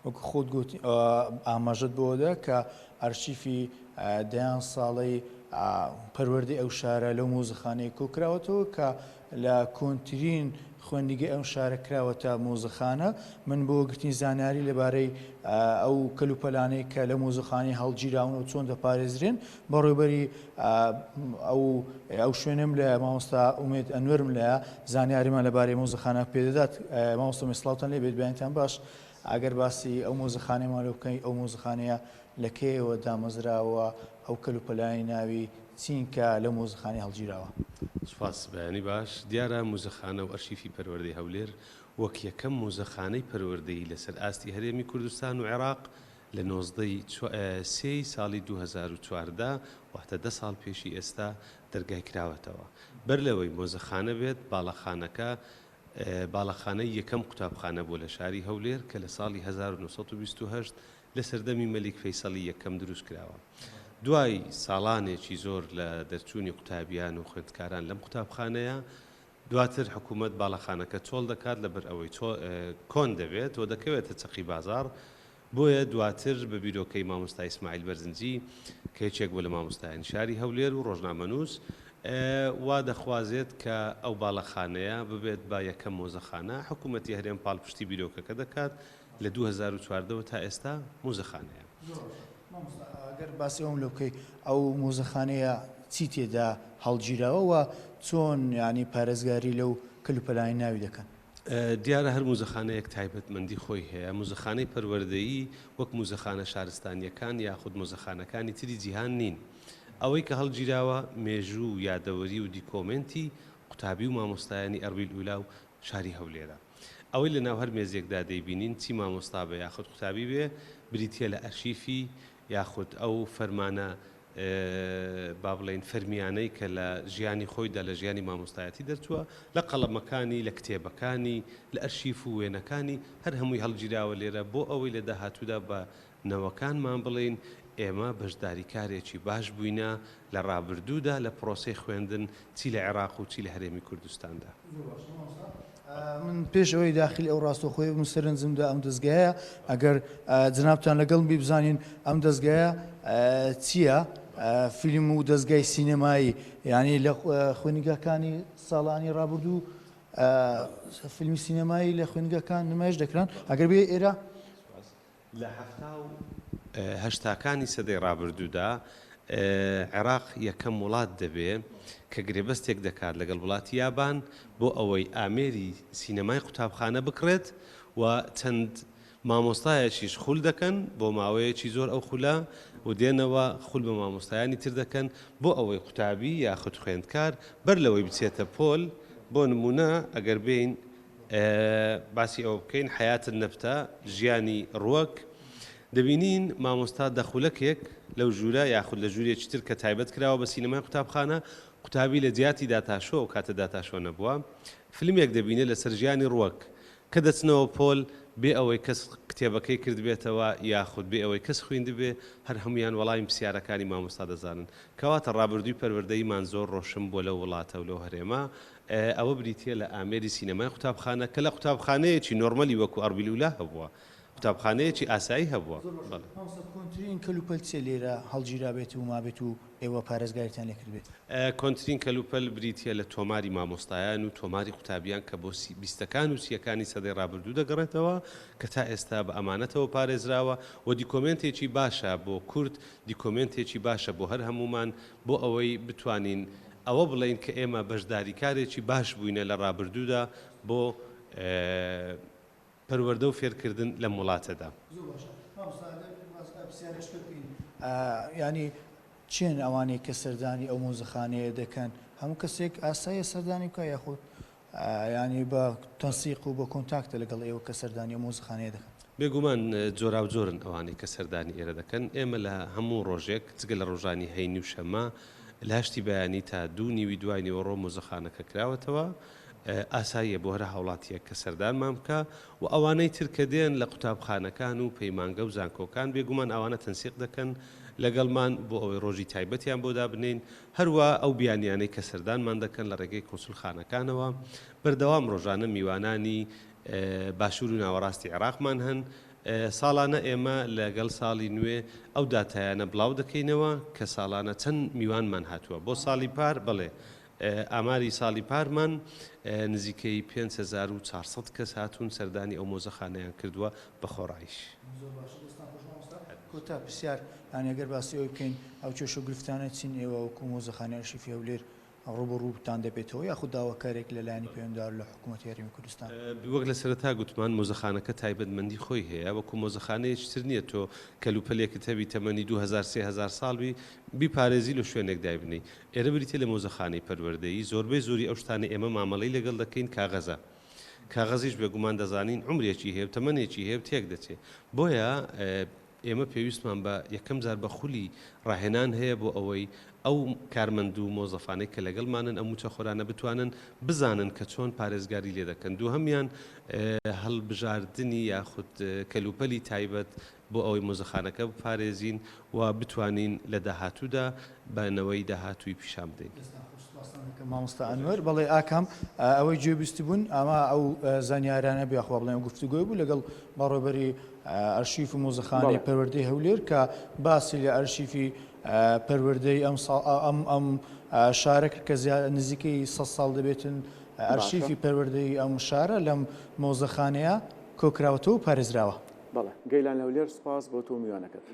وەکو خۆت گوتی ئاماژەت بۆدا کە ئەرشیفی دەیان ساڵەی پەروەردەی ئەو شارە لەو مۆزەخانەیە کۆکراوەتەوە کە لە کۆنترین خوێندنگە ئەو شارە کراوەتە مۆزەخانە. من بۆ گرتنی زانیاری لەبارەی ئەو کەلوپەلانەی کە لە مۆزەخانەی هەڵگیراون و چۆن دەپارێزرێن بەڕێوەبەری ئەو شوێنم لە مامۆستا ئومێد ئەنوەرم لە زانیاریمان لەبارەی مۆزەخانە پێدەدات. مامۆستا مێسڵاوتان لێ بێت بەیانتان باش ئەگەر باسی ئەو مۆزەخانەیەمان لێ بکەین ئەو مۆزەخانەیە لەکەیەوە دامەزراوە ئەو کەلوپەلانی ناوی چین کە لە مۆزەخانەی هەڵگیراوە. سوپاس بەیانی باش. دیارە مۆزەخانە و ئەرشیفی پەروەردەی هەولێر وەک یەکەم مۆزەخانەی پەروەردەی لەسەر ئاستی هەرێمی کوردستان و عێراق لە 19 ساڵی 2014 واتە 10 ساڵ پێشی ئێستا دەرگای کراوەتەوە. بەر لەوەی مۆزەخانە بێت باڵەخانەی یەکەم قوتابخانە بۆ لە شاری هەولێر کە لە ساڵی 1928 لە سەردەمی مەلیک فەیسەڵی یەکەم دروست کراوە. دوای ساڵانێکی زۆر لە دەرچوونی قوتابیان و خوێندکاران لەم قوتابخانەیە دواتر حکوومەت باڵەخانەکە چۆڵ دەکات لەبەر ئەوەی کۆن دەبێت و دەکەوێتە چەقی بازار. بۆیە دواتر بە بیرۆکەی مامۆستا ئیسماعیل بەرزنجی کە یەکێک بوو لە مامۆستایانی شاری هەولێر و ڕۆژنامەنووس وا دەخوازێت کە ئەو باڵەخانەیە ببێت با یەکەم مۆزەخانە. حکوومەتی هەرێم پاڵپشتی بیرۆکەکە دەکات لە 2014 تا ئێستا مۆزەخانەیە. ئەگەر باسی ئەوم لە بکەی ئەو مۆزەخانەیە چی تێدا هەڵگیراوە و چۆن ینی پارێزگاری لەو کەلوپەلانی ناوی دەکەن؟ دیارە هەر مۆزەخانەیەک تایبەتمەندی خۆی هەیە. مۆزەخانەی پەروەردەیی وەک مۆزەخانە شارستانیەکان یاخود مۆزەخانەکانی تری جیهان نین. ئەوەی کە هەڵگیراوە مێژوو و یادەوەری و دیکۆمنتی قوتابی و مامۆستایانی ئەربیل ئولا و شاری هەولێرە. ئەوەی لە ناو هەر مێزێکدا دەیبینین چی مامۆستا بە یاخود قوتابی بێ بریتە لە ئەرشیفی یاخود ئەو فەرمانە با بڵێن فەرمیانەی کە لە ژیانی خۆیدا لە ژیانی مامۆستایەتی دەرچووە لە قەڵەمەکانی لە کتێبەکانی لە ئەرشیف و وێنەکانی هەر هەمووی هەڵگیراوە لێرە بۆ ئەوەی لە داهاتوودا بە نەوەکانمان بڵێن ئێمە بەشداریکارێکی باش بووینە لە ڕابردوودا لە پرۆسەی خوێندن چی لە عێراق و چی لە هەرێمی کوردستاندا. من پێش ئەوەی داخل ئەو ڕاستەخۆی بم سەرنجمدا ئەم دەستگایە ئەگەر جنابتان لەگەڵ بی بزانین ئەم دەستگایە چییە؟ فیلم و دەستگای سینەمایی ینی لە خوێنگەکانی ساڵانی ڕابردوو فیلمی سینەمایی لە خوێنگەکان نمایش دەکران. ئەگەر بێ ئێرە لە هەشتاکانی سەدەی ڕابردوودا عێراق یەکەم وڵات دەبێت کە گرێبەستێک دەکات لەگەڵ وڵاتی یابان بۆ ئەوەی ئامێری سینەمای قوتابخانە بکرێت و چەند مامۆستایەکیش خول دەکەن بۆ ماوەیەکی زۆر ئەو خولە و دێنەوە خول بە مامۆستایانی تر دەکەن بۆ ئەوەی قوتابی یاخود خوێندکار بەر لەوەی بچێتە پۆل. بۆ نمونە ئەگەر بین باسی ئەوە بکەین حیاتن نەفتە ژیانی ڕووەک دەبینین مامۆستا دەخولەکێک لەو ژوورە یاخود لە ژوورێکی تر کە تایبەت کراوە بە سینەمای قوتابخانە قوتابی لە جیاتی داتاشۆ و کاتە داتاشۆ نەبووە فیلمێک دەبینێت لەسەر ژیانی ڕووەک کە دەچنەوە پۆل بێ ئەوەی کەس کتێبەکەی کرد بێتەوە یاخود بێ ئەوەی کەس خوێندی بێ هەر هەمویان وەڵامی پرسیارەکانی مامۆستا دەزانن. کەواتە ڕابردووی پەروەردەیمان زۆر ڕۆشن بۆ لەو وڵاتە و لەو هەرێمە. ئەوە بریتە لە ئامێری سینەمای قوتابخانە کە لە قوتابخانەیەکی نۆرمەلی وەکو ئەربیل ئولا هەبووە قوتابخانەیەکی ئاسایی هەبووە. کۆنترین کەلوپەل چێ لێرە هەڵگیرا بێت و مابێت و ئێوە پارێزگاریتان لێکرد بێت؟ کۆنترین کەلوپەل بریتە لە تۆماری مامۆستایان و تۆماری قوتابیان کە بۆ 20ەکان و 30ەکانی سەدەی ڕابردوو دەگەڕێتەوە کە تا ئێستا بە ئەمانەتەوە پارێزراوە و دیکۆمنتێکی باشە بۆ کورد دیکۆمنتێکی باشە بۆ هەر هەمومان بۆ ئەوەی بتوانین ئەوە بڵێن کە ئێمە بەشداریکارێکی باش بووینە لە ڕابردوودا بۆ پەروەردە و فێرکردن لە وڵاتەدا. ینی چێن ئەوانەی کە سەردانی ئەو مۆزەخانەیە دەکەن هەموو کەسێک ئاساییە سەردانی بکە یاخود ینی بە تەنسیق و بە کۆنتاکتە لەگەڵ ئێوە کە سەردانی مۆزەخانەیە دەکەن؟ بێگومان جۆرا و جۆرن ئەوانەی کە سەردانی ئێرە دەکەن. ئێمە لە هەموو ڕۆژێک جگە لە ڕۆژانی هەینی و شەمە لە هەشتی بەیانی تا 2 نیوی دوای نیوەڕۆ مۆزەخانەکە کراوەتەوە ئاساییە بۆ هەرە هاوڵاتیە کە سەردانمان بکە و ئەوانەی ترکە دێن لە قوتابخانەکان و پەیمانگە و زانکۆکان بێگومان ئەوانە تەنسیق دەکەن لەگەڵمان بۆ ئەوەی ڕۆژی تایبەتیان بۆ دابنین هەروە ئەو بیانیانەی کە سەردانمان دەکەن لە ڕێگەی کۆنسولخانەکانەوە بەردەوام ڕۆژانە میوانانی باشوور و ناوەڕاستی عێراقمان هەن ساڵانە ئێمە لەگەڵ ساڵی نوێ ئەو داتایانە بڵاو دەکەینەوە کە ساڵانە چەند میوانمان هاتووە بۆ ساڵی پار بڵێ ئاماری ساڵی پارمان نزیکەی 5400 کەس هاتوون سەردانی ئەو مۆزەخانەیان کردووە بە خۆڕایش. کۆتا پرسیار ئەگەر باسی ئەوی بکەین ئەو کێشە و گرفتانە چین ئێوە وەکو مۆزەخانەی ئەرشیفی هەولێر ڕوبەڕووتان دەبێتەوە یاخود داواکارێک لەلایەنی پەیوەنددار لە حکوومەت یاریمی کوردستان؟ وەک لە سەرەتا گوتمان مۆزەخانەکە تایبەتمەندی خۆی هەیە وەکو مۆزەخانەیەکتر نییە تۆ کەلوپەلێکت هەبی تەمەنی 2000 ساڵوی بیپارێزی لە شوێنێک دایبنی. ئێرە بریتە لە مۆزەخانەی پەروەردەیی زۆربەی زۆری ئەو شتانە ئێمە مامەڵەی لەگەڵ دەکەین کاغەزە. کاغەزیش بێگومان دەزانین عمرێکی هەیە تەمەنێکی هەیە تێک دەچێت بۆیە ئێمە پێویستمان بە یەکەم جار بە خولی ڕاهێنان هەیە بۆ ئەوەی ئەو کارمەند و مۆزەفانەی کە لەگەڵمانن ئەم موچە خۆرانە بتوانن بزانن کە چۆن پارێزگاری لێ دەکەن. دوو هەمیان هەڵبژاردننی یاخود کەلوپەلی تایبەت بۆ ئەوەی مۆزەخانەکە بپارێزین و بتوانین لە داهاتوودا بەنەوەی داهاتووی پیشام بدەین. مامۆستا ئەنوەر بەڵێ ئاکام ئەوەی گوێبیستی بوون ئەمە ئەو زانیارانە بێخوا بڵێن گفتوگۆی بوو لەگەڵ بەڕێوەبەری ئەرشیف و مۆزەخانەی پەروەردەی هەولێر کە باسی لە ئەرشیفی پەروەردەی ئەم شارە کرد کە نزیکەی 100 ساڵ دەبێتن ئەرشیفی پەروەردەی ئەم شارە لەم مۆزەخانەیە کۆکراوەتەوە و پارێزراوە. بەڵێ گەیلان لەولێر سپاس بۆ تۆ میوانەکەت.